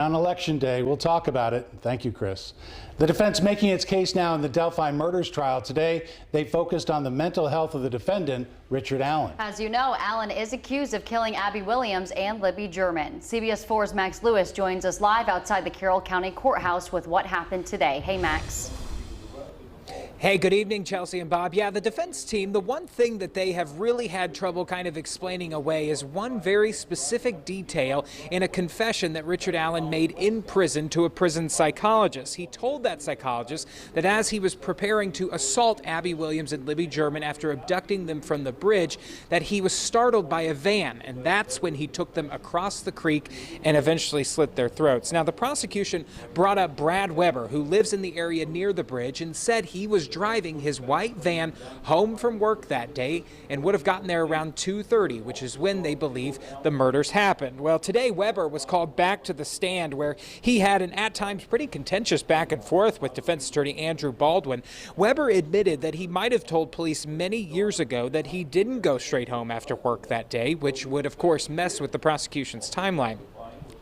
On Election Day, we'll talk about it. Thank you, Chris. The defense making its case now in the Delphi murders trial. Today, they focused on the mental health of the defendant, Richard Allen. As you know, Allen is accused of killing Abby Williams and Libby German. CBS 4's Max Lewis joins us live outside the Carroll County Courthouse with what happened today. Hey, Max. Hey, good evening, Chelsea and Bob. Yeah, the defense team, the one thing that they have really had trouble kind of explaining away is one very specific detail in a confession that Richard Allen made in prison to a prison psychologist. He told that psychologist that as he was preparing to assault Abby Williams and Libby German after abducting them from the bridge, that he was startled by a van, and that's when he took them across the creek and eventually slit their throats. Now, the prosecution brought up Brad Weber, who lives in the area near the bridge, and said he was driving his white van home from work that day and would have gotten there around 2:30, which is when they believe the murders happened. Well, today Weber was called back to the stand where he had an at times pretty contentious back and forth with defense attorney Andrew Baldwin. Weber admitted that he might have told police many years ago that he didn't go straight home after work that day, which would of course mess with the prosecution's timeline.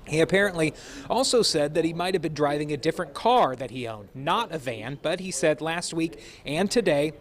He apparently also said that he might have been driving a different car that he owned, not a van, but he said last week and today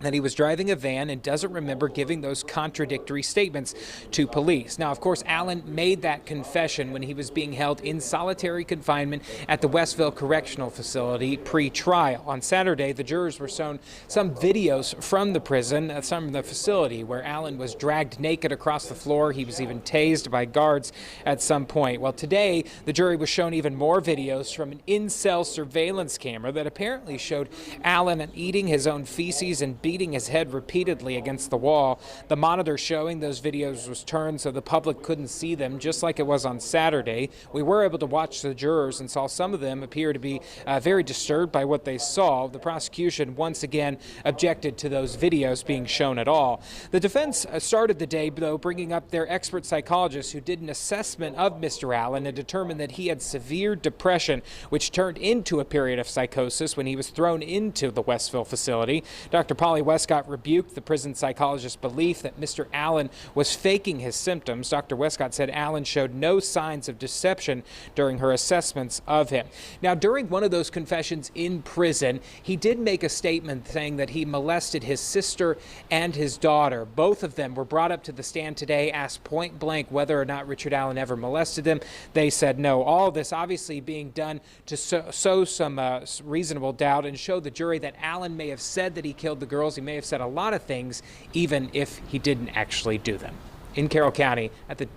that he was driving a van and doesn't remember giving those contradictory statements to police. Now, of course, Allen made that confession when he was being held in solitary confinement at the Westville Correctional Facility pre-trial. On Saturday, the jurors were shown some videos from the prison, from the facility, where Allen was dragged naked across the floor. He was even tased by guards at some point. Well, today, the jury was shown even more videos from an in-cell surveillance camera that apparently showed Allen eating his own feces and beating his head repeatedly against the wall. The monitor showing those videos was turned so the public couldn't see them, just like it was on Saturday. We were able to watch the jurors and saw some of them appear to be very disturbed by what they saw. The prosecution once again objected to those videos being shown at all. The defense started the day, though, bringing up their expert psychologist who did an assessment of Mr. Allen and determined that he had severe depression, which turned into a period of psychosis when he was thrown into the Westville facility. Dr. Polly Westcott rebuked the prison psychologist's belief that Mr. Allen was faking his symptoms. Dr. Westcott said Allen showed no signs of deception during her assessments of him. Now, during one of those confessions in prison, he did make a statement saying that he molested his sister and his daughter. Both of them were brought up to the stand today, asked point blank whether or not Richard Allen ever molested them. They said no. All this obviously being done to sow some reasonable doubt and show the jury that Allen may have said that he killed the girls. He may have said a lot of things, even if he didn't actually do them. In Carroll County at the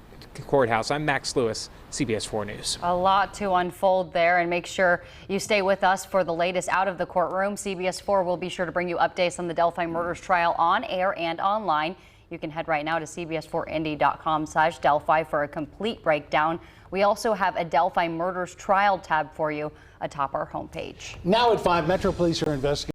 courthouse, I'm Max Lewis, CBS 4 News. A lot to unfold there, and make sure you stay with us for the latest out of the courtroom. CBS 4 will be sure to bring you updates on the Delphi murders trial on air and online. You can head right now to cbs4indy.com/Delphi for a complete breakdown. We also have a Delphi murders trial tab for you atop our homepage. Now at 5, Metro Police are investigating